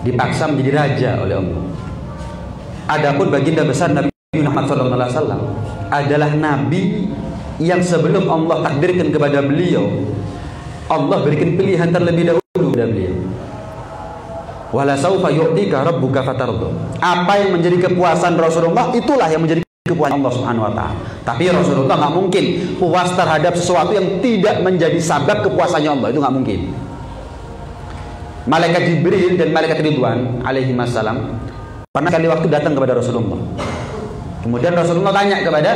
dipaksa menjadi raja oleh Allah. Adapun baginda besar Nabi Muhammad SAW adalah nabi yang sebelum Allah takdirkan kepada beliau, Allah berikan pilihan terlebih dahulu kepada beliau. Wala saufa yu'tika rabbuka fatarda. Apa yang menjadi kepuasan Rasulullah, itulah yang menjadi kepuasan Allah Subhanahu wa taala. Tapi Rasulullah nggak mungkin puas terhadap sesuatu yang tidak menjadi sebab kepuasannya Allah, itu nggak mungkin. Malaikat Jibril dan malaikat Ridwan alaihi wassalam pernah kali waktu datang kepada Rasulullah. Kemudian Rasulullah tanya kepada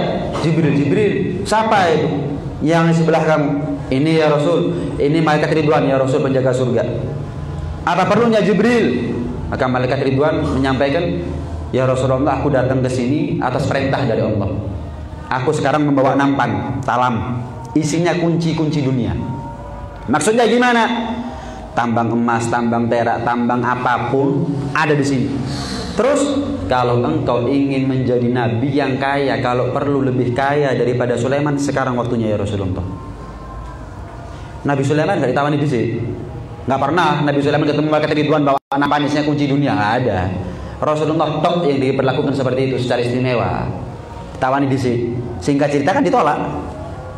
Jibril, Jibril, siapa itu yang di sebelah kamu? Ini ya Rasul, ini malaikat Ridwan ya Rasul, penjaga surga. Apa perlunya Jibril? Maka malaikat Ridwan menyampaikan, ya Rasulullah, aku datang ke sini atas perintah dari Allah. Aku sekarang membawa nampan, talam, isinya kunci-kunci dunia. Maksudnya gimana? Tambang emas, tambang perak, tambang apapun ada di sini. Terus kalau engkau ingin menjadi nabi yang kaya, kalau perlu lebih kaya daripada Sulaiman, sekarang waktunya ya Rasulullah. Nabi Sulaiman gak ditawani di sini. Nggak pernah Nabi Sulaiman ketemu malaikat Ridwan bawa nampan isinya kunci dunia, nggak ada. Rasulullah top yang diperlakukan seperti itu secara istimewa. Tawani di sini. Singkat cerita kan ditolak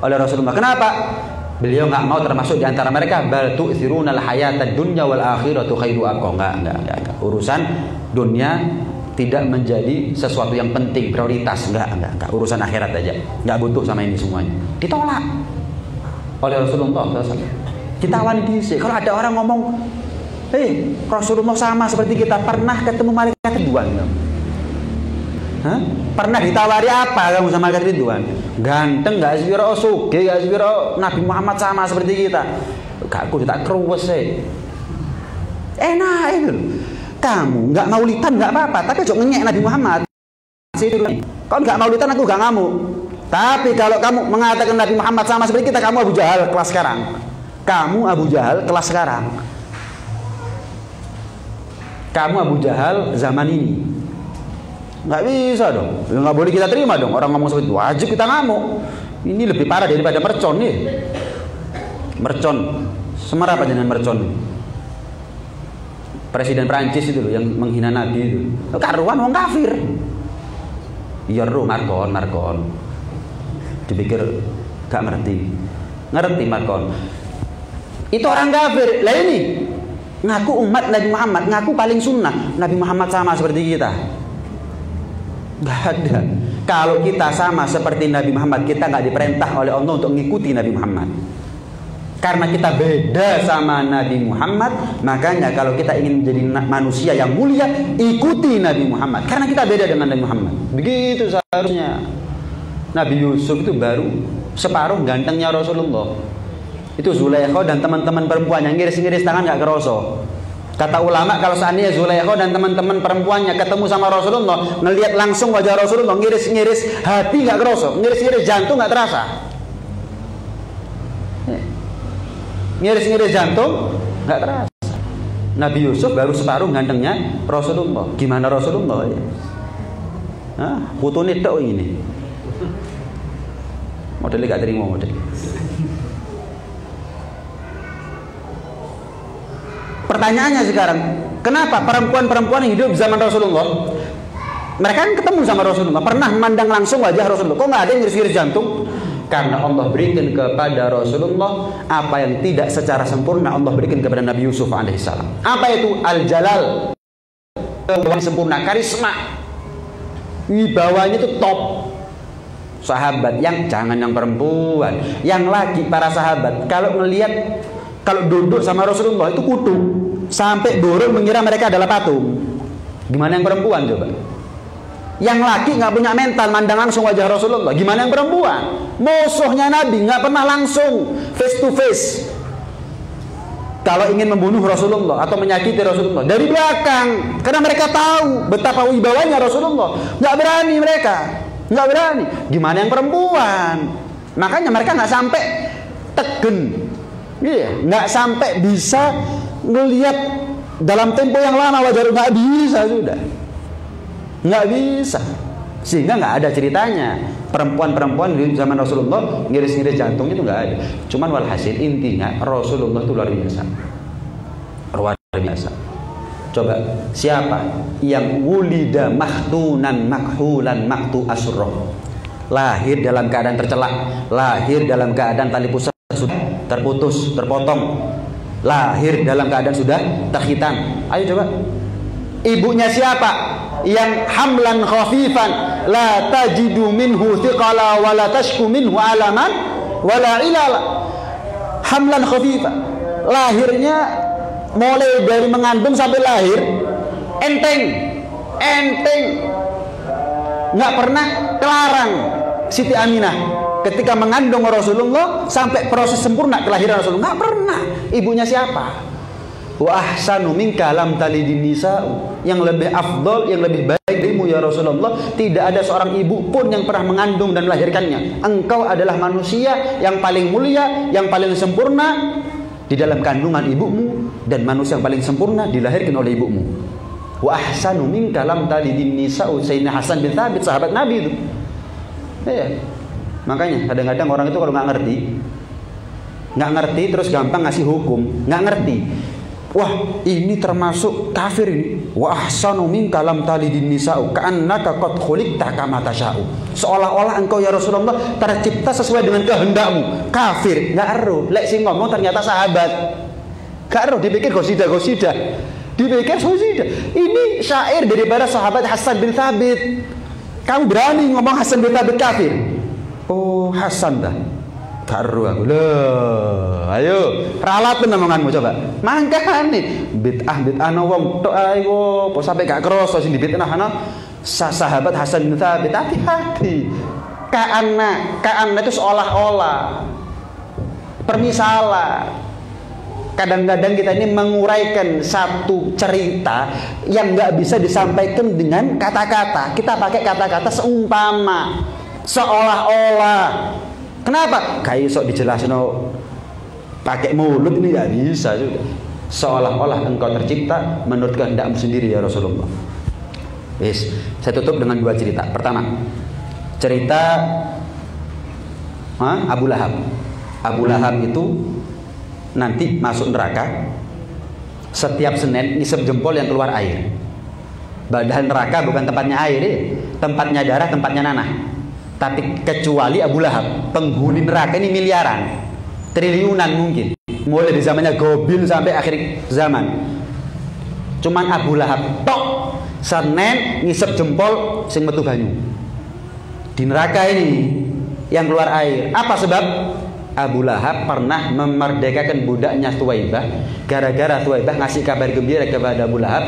oleh Rasulullah. Kenapa? Beliau nggak mau termasuk di antara mereka. Bal tu'thirunal hayatad dunya wal akhiratu khairu aqwa. Enggak. Urusan dunia tidak menjadi sesuatu yang penting, prioritas. Enggak. Urusan akhirat aja. Enggak butuh sama ini semuanya. Ditolak oleh Rasulullah SAW. Kita awali di sini. Kalau ada orang ngomong, Rasulullah sama seperti kita, pernah ketemu malaikat Ridwan? Pernah ditawari apa kamu sama malaikat Ridwan? Ganteng gak sih, suge gak sih, Nabi Muhammad sama seperti kita? Gak, aku tak keruwes sih. Enak itu. Kamu nggak maulidan nggak apa-apa, tapi jangan ngenyek Nabi Muhammad. Kalau nggak maulidan aku gak ngamuk. Tapi kalau kamu mengatakan Nabi Muhammad sama seperti kita, kamu Abu Jahal kelas sekarang. Kamu Abu Jahal kelas sekarang. Kamu Abu Jahal zaman ini. Nggak bisa dong, nggak boleh kita terima dong orang ngomong seperti itu. Wajib kita ngamuk. Ini lebih parah daripada mercon nih. Mercon, semar apa dengan mercon? Presiden Prancis itu loh yang menghina Nabi itu. Karuan wong kafir. Iya roh Markon. Dipikir gak ngerti Markon. Itu orang kafir. Lah ini ngaku umat Nabi Muhammad, ngaku paling sunnah. Nabi Muhammad sama seperti kita. Gak ada. Kalau kita sama seperti Nabi Muhammad, kita gak diperintah oleh Allah untuk mengikuti Nabi Muhammad. Karena kita beda sama Nabi Muhammad, makanya kalau kita ingin menjadi manusia yang mulia, ikuti Nabi Muhammad. Karena kita beda dengan Nabi Muhammad. Begitu seharusnya. Nabi Yusuf itu baru separuh gantengnya Rasulullah. Itu Zulaikha dan teman-teman perempuannya ngiris-ngiris tangan gak kerasa. Kata ulama, kalau seandainya Zulaikha dan teman-teman perempuannya ketemu sama Rasulullah, ngelihat langsung wajah Rasulullah, ngiris-ngiris hati gak kerasa, ngiris-ngiris jantung gak terasa. Ngiris-ngiris jantung gak terasa. Nabi Yusuf baru separuh gantengnya Rasulullah. Gimana Rasulullah ya? Foto tok ini. Modelnya gak terima model. Pertanyaannya sekarang, kenapa perempuan-perempuan yang hidup zaman Rasulullah, mereka kan ketemu sama Rasulullah, pernah memandang langsung wajah Rasulullah, kok nggak ada yang ngiris-ngiris jantung? Karena Allah berikan kepada Rasulullah apa yang tidak secara sempurna Allah berikan kepada Nabi Yusuf alaihissalam. Apa itu? Al-Jalal, yang sempurna, karisma, wibawanya itu top. Sahabat yang jangan yang perempuan, yang laki para sahabat kalau melihat, kalau duduk sama Rasulullah itu kutu, sampai burung mengira mereka adalah patung. Gimana yang perempuan coba? Yang laki nggak punya mental mandang langsung wajah Rasulullah. Gimana yang perempuan? Musuhnya Nabi nggak pernah langsung face to face. Kalau ingin membunuh Rasulullah atau menyakiti Rasulullah dari belakang, karena mereka tahu betapa wibawanya Rasulullah. Nggak berani mereka, nggak berani. Gimana yang perempuan? Makanya mereka nggak sampai tegen. Iya, nggak sampai bisa ngelihat dalam tempo yang lama wajah, nggak bisa sudah, nggak bisa, sehingga nggak ada ceritanya perempuan-perempuan di zaman Rasulullah ngiris-ngiris jantung itu nggak ada. Cuman walhasil intinya Rasulullah itu luar biasa, luar biasa. Coba, siapa yang wulida mahtunan makhulan maktu asroh, lahir dalam keadaan tercela, lahir dalam keadaan tali pusar sudah terputus, terpotong, lahir dalam keadaan sudah terkhitan. Ayo coba. Ibunya siapa yang hamlan khafifan la tajidu minhu thiqala wa la tashku minhu alaman wala ilala. Hamlan khafifan, lahirnya mulai dari mengandung sampai lahir enteng, nggak pernah kelarang Siti Aminah ketika mengandung Rasulullah sampai proses sempurna kelahiran Rasulullah, nggak pernah. Ibunya siapa? Wa ahsanu minka lam talidin nisa, yang lebih afdol, yang lebih baik darimu ya Rasulullah tidak ada seorang ibu pun yang pernah mengandung dan melahirkannya. Engkau adalah manusia yang paling mulia, yang paling sempurna di dalam kandungan ibumu, dan manusia yang paling sempurna dilahirkan oleh ibumu. Wa ahsanu minka lam talidin nisa, Sayyidina Hasan bin Thabit, sahabat Nabi itu. Ya. Makanya kadang-kadang orang itu kalau nggak ngerti terus gampang ngasih hukum, nggak ngerti. Wah, ini termasuk kafir ini. Wa ahsanu minka lam talidin nisa ka'annaka qad khuliqta kama tasya'u. Seolah-olah engkau ya Rasulullah tercipta sesuai dengan kehendakmu. Kafir, nggak eruh. Lek sing ngomong ternyata sahabat. Nggak eruh, dipikir gosida. Dipikir gosida. Ini syair daripada sahabat Hasan bin Thabit. Kamu berani ngomong Hasan bin Thabit kafir? Oh, Hasan dah. Karu aku loh, ayo ralatkan omonganmu coba. Mangkat nih bid'ah no wong tok ayo, kok sampai gak kroso sing dibid'ah ana sahabat Hasan bin Thabit. Hati-hati. Ka'anna itu seolah-olah permisalan. Kadang-kadang kita ini menguraikan satu cerita yang nggak bisa disampaikan dengan kata-kata. Kita pakai kata-kata seumpama, seolah-olah. Kenapa? Kayak sok dijelasin pakai mulut ini nggak bisa juga. Seolah-olah engkau tercipta menurut kehendakmu sendiri ya Rasulullah. Yes. Saya tutup dengan dua cerita. Pertama, cerita Abu Lahab. Abu Lahab itu nanti masuk neraka. Setiap Senin ngisep jempol yang keluar air. Badan neraka bukan tempatnya air, tempatnya darah, tempatnya nanah. Tapi kecuali Abu Lahab, penghuni neraka ini miliaran, triliunan mungkin, mulai di zamannya Gobil sampai akhir zaman. Cuman Abu Lahab tok Senin ngisep jempol sing metu banyu di neraka ini yang keluar air. Apa sebab? Abu Lahab pernah memerdekakan budaknya Thuwaibah. Gara-gara Thuwaibah ngasih kabar gembira kepada Abu Lahab.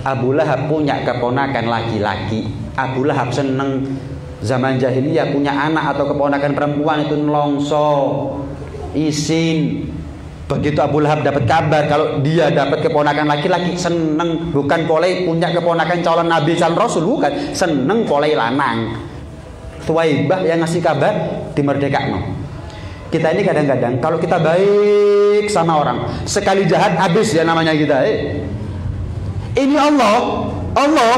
Abu Lahab punya keponakan laki-laki. Abu Lahab seneng zaman jahiliyah punya anak atau keponakan perempuan itu nelongso, isin. Begitu Abu Lahab dapat kabar kalau dia dapat keponakan laki-laki, seneng. Bukan polai punya keponakan calon nabi, calon rasul, bukan, seneng polai lanang. Thuwaibah yang ngasih kabar dimerdekakno. Kita ini kadang-kadang kalau kita baik sama orang, sekali jahat habis ya namanya kita. Ini Allah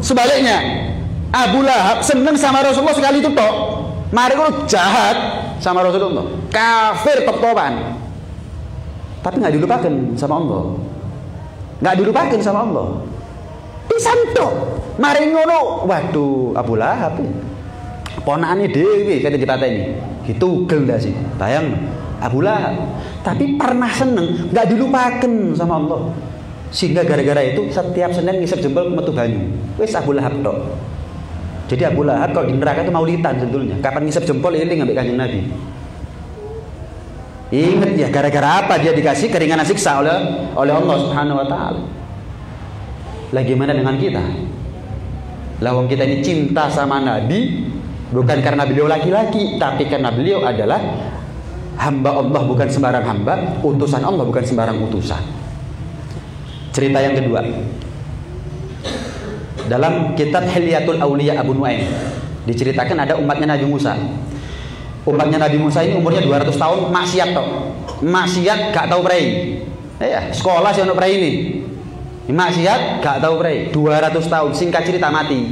sebaliknya. Abu Lahab seneng sama Rasulullah sekali itu tok. Mari kalau jahat sama Rasulullah, kafir top-topan. Tapi nggak dilupakan sama Allah. Nggak dilupakan sama Allah. Pisan tok. Mari ngono, waduh Abu Lahab. Ponakane dhewe kate dipateni. Ditugel ndak sih? Bayang Abu Lahab. Tapi pernah seneng, nggak dilupakan sama Allah. Sehingga gara-gara itu setiap Senin ngisep jempol metu banyu. Wis Abu Lahab tok. Jadi Abu Lahab kalau di neraka itu maulitan sebetulnya. Kapan ngisep jempol ini ngambil Kanjeng Nabi. Ingat ya, gara-gara apa dia dikasih keringanan siksa oleh Allah Subhanahu wa taala. Lah gimana dengan kita? Lawang kita ini cinta sama Nabi bukan karena beliau laki-laki, tapi karena beliau adalah hamba Allah, bukan sembarang hamba, utusan Allah bukan sembarang utusan. Cerita yang kedua. Dalam kitab Hilyatul Auliya Abu Nuaim diceritakan ada umatnya Nabi Musa. Umatnya Nabi Musa ini umurnya 200 tahun maksiat toh. Maksiat gak tahu prei. Ya, sekolah sih ono prei ini. Maksiat gak tahu prei. 200 tahun singkat cerita mati.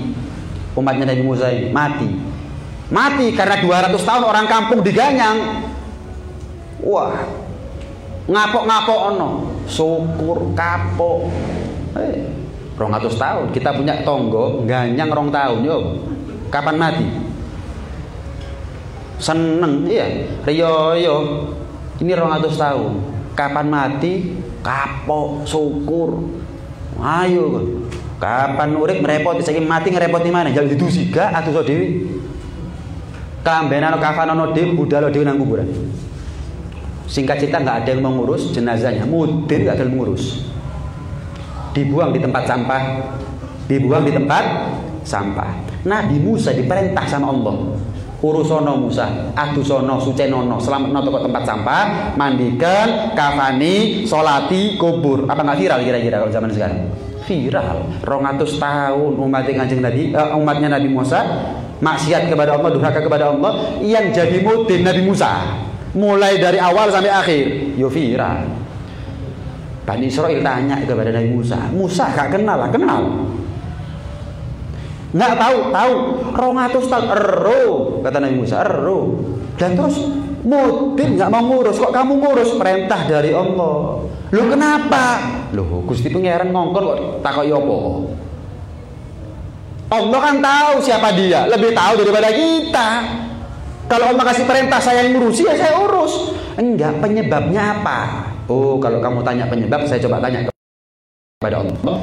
Umatnya Nabi Musa ini mati karena 200 tahun orang kampung diganyang. Wah. ngapok-ngapok ono, syukur kapok. 200 tahun kita punya tonggo ganyang 2 tahun yo. Kapan mati? Seneng iya. Riyo yo. Ini 200 tahun. Kapan mati? Kapok, syukur. Ayo kan. Kapan urip merepoti saiki mati ngerepoti mana? Jal didusi gak atuh dhewe. Kambenan kafanono dhewe budal dhewe nang kuburan. Singkat cerita nggak ada yang mengurus jenazahnya, mudin nggak ada yang mengurus. Dibuang di tempat sampah, dibuang di tempat sampah. Nabi Musa diperintah sama Allah, urusono Musa, adusono, sucenono, selamatno toko tempat sampah, mandikan, kafani, solati, kubur. Apa nggak viral kira-kira kalau zaman sekarang? Viral. 200 tahun umatnya Nabi Musa maksiat kepada Allah, durhaka kepada Allah, yang jadi mudin Nabi Musa. Mulai dari awal sampai akhir, yo viral. Bani Israil tanya kepada Nabi Musa, Musa gak kenal lah, kenal. Nggak tahu, 200 tahun, kata Nabi Musa, Dan terus mudin nggak mau ngurus, kok kamu ngurus? Perintah dari Allah. Loh kenapa? Loh Gusti Pangeran ngongkon kok takoki apa? Allah kan tahu siapa dia, lebih tahu daripada kita. Kalau Allah kasih perintah saya yang ngurusi, ya saya urus. Enggak, penyebabnya apa? Oh, kalau kamu tanya penyebab, saya coba tanya kepada Allah.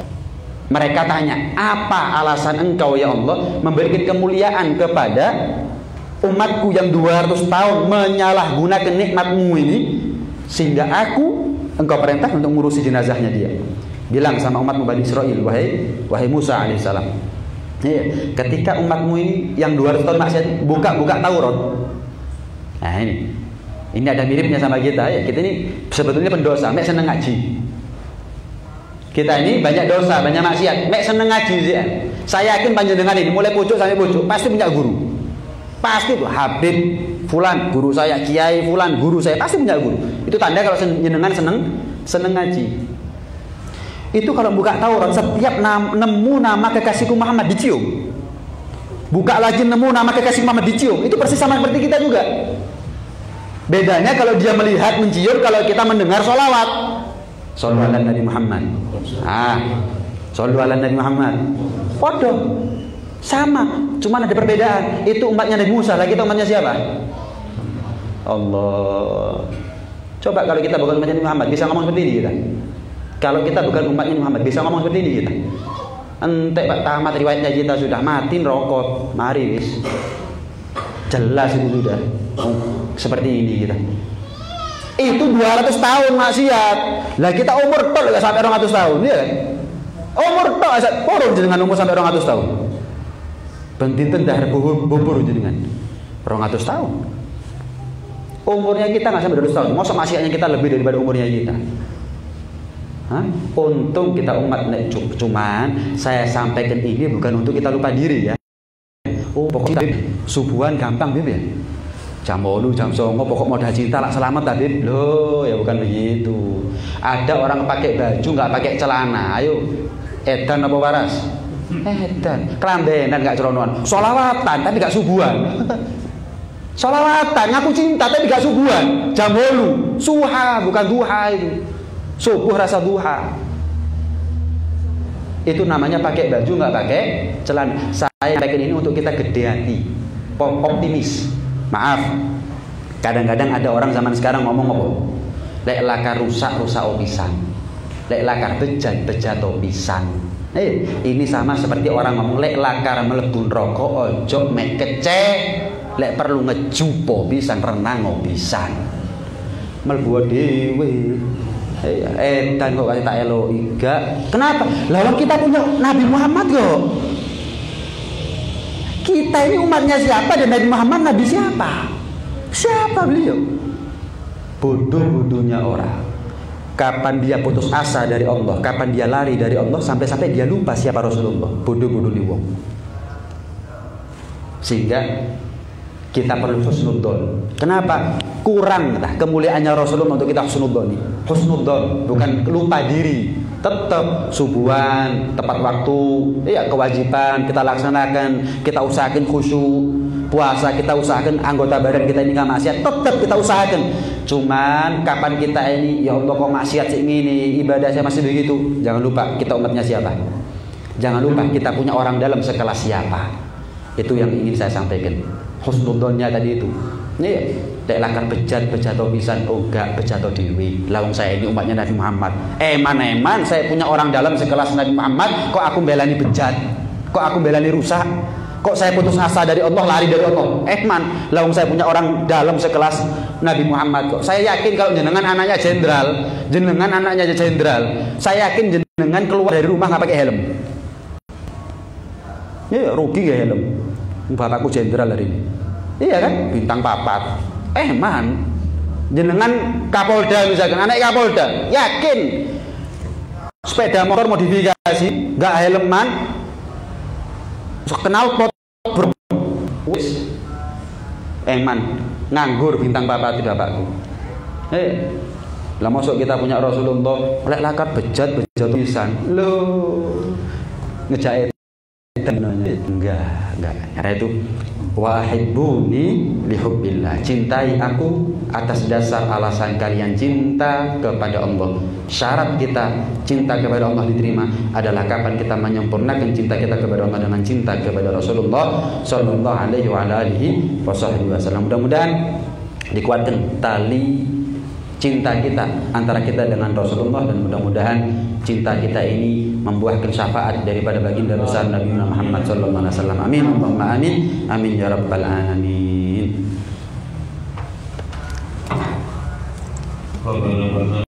Mereka tanya, apa alasan engkau ya Allah memberikan kemuliaan kepada umatku yang 200 tahun menyalahgunakan nikmatmu ini, sehingga engkau perintah untuk ngurusi jenazahnya dia. Bilang sama umatmu Bani Israil, wahai Musa alaihissalam, ketika umatmu ini yang 200 tahun maksiat buka Taurat. Nah ini ada miripnya sama kita ya. Kita ini sebetulnya pendosa, mek seneng ngaji. Kita ini banyak dosa, banyak maksiat, mek seneng ngaji sih. Saya yakin panjenengan ini mulai pucuk sampai pucuk pasti punya guru. Pasti tuh Habib Fulan guru saya, Kiai Fulan guru saya, pasti punya guru. Itu tanda kalau jenengan seneng ngaji. Itu kalau buka Taurat, setiap nemu nama kekasihku Muhammad dicium. Buka lagi nemu nama kekasih Muhammad dicium. Itu persis sama seperti kita juga. Bedanya kalau dia melihat, mencium, kalau kita mendengar sholawat. Shollu ala Nabi Muhammad. Shollu ala Nabi Muhammad. Podo. Sama, cuma ada perbedaan. Itu umatnya Nabi Musa, lah kita umatnya siapa? Allah. Coba kalau kita bukan umatnya Nabi Muhammad, bisa ngomong seperti ini kita. Kalau kita bukan umatnya Muhammad, bisa ngomong seperti ini kita. Entek Pak tamat riwayatnya kita sudah mati rokok, mari wis. Jelas itu sudah. Seperti ini kita. Itu 200 tahun maksiat. Lah kita umur tok enggak sampai 200 tahun, ya kan? Umur tok asal porong jenengan umur sampai 200 tahun. Bendinten dahar bubur jenengan. 200 tahun. Umurnya kita enggak sampai 200 tahun. Masa maksiatnya kita lebih daripada umurnya kita. Untung kita umat cuman saya sampaikan ini bukan untuk kita lupa diri ya. Pokoknya subuhan gampang Bib ya. Jam 8, jam 9 pokok modal cinta lah selamat Bib. Loh ya bukan begitu. Ada orang pakai baju nggak pakai celana, ayo edan apa waras? Edan, kelambenan nggak ceronoan, sholawatan tapi nggak subuhan. Sholawatan ngaku cinta tapi nggak subuhan. Jam 8 suha bukan duha itu. Subuh rasa duha. Itu namanya pakai baju nggak pakai celana. Saya pakai ini untuk kita gede hati, optimis. Maaf, kadang-kadang ada orang zaman sekarang ngomong apa? Lek lakar rusak opisan, lek lakar bejat opisan. Ini sama seperti orang ngomong lek lakar melebur rokok ojo mek kece, lek perlu ngejupo pisan renang opisan. Mlebu dhewe. Dan kok kasih tak eloi gak? Kenapa? Lalu kita punya Nabi Muhammad kok. Kita ini umatnya siapa dan Nabi Muhammad Nabi siapa? Siapa beliau? Bodoh-bodohnya orang. Kapan dia putus asa dari Allah, kapan dia lari dari Allah, sampai-sampai dia lupa siapa Rasulullah. Bodoh-bodoh li wong. Sehingga kita perlu husnudzon. Kenapa? Kurang kemuliaannya Rasulullah untuk kita husnudzon. Husnudzon bukan lupa diri. Tetap subuhan tepat waktu, ya kewajiban kita laksanakan, kita usahakan khusyuk. puasa kita usahakan, anggota badan kita ini nggak maksiat, tetap kita usahakan. Cuman kapan kita ini, ya Allah kok maksiat ini, ibadah saya masih begitu. Jangan lupa kita umatnya siapa. Jangan lupa kita punya orang dalam sekelas siapa. Itu yang ingin saya sampaikan. Husnudzonnya tadi itu. Nih, tak lakar bejat pisan, oh enggak bejat dewi. Lawang saya ini umatnya Nabi Muhammad. Eman saya punya orang dalam sekelas Nabi Muhammad, kok aku belani bejat? Kok aku belani rusak? Kok saya putus asa dari Allah, lari dari Allah? Man, lawang saya punya orang dalam sekelas Nabi Muhammad kok. Saya yakin kalau jenengan anaknya jenderal, saya yakin jenengan keluar dari rumah nggak pakai helm. Ya rugi ya helm. Bapakku jenderal hari ini. Iya kan? Bintang 4. Man, jenengan Kapolda misalkan, anak Kapolda, yakin sepeda motor modifikasi, nggak helman, kenal pot wis man, nganggur bintang 4 di bapakku. Lah masuk kita punya Rasulullah, lek lakat bejat pisan. Loh, ngejahit enggak. Karena itu wahibbuni lihubbillah, cintai aku atas dasar alasan kalian cinta kepada Allah. Syarat kita cinta kepada Allah diterima adalah kapan kita menyempurnakan cinta kita kepada Allah dengan cinta kepada Rasulullah sallallahu alaihi wasallam. Mudah-mudahan dikuatkan tali cinta kita antara kita dengan Rasulullah, dan mudah-mudahan cinta kita ini membuahkan syafaat daripada baginda besar Nabi Muhammad sallallahu alaihi wasallam. Amin, Allahumma amin, amin ya rabbal alamin.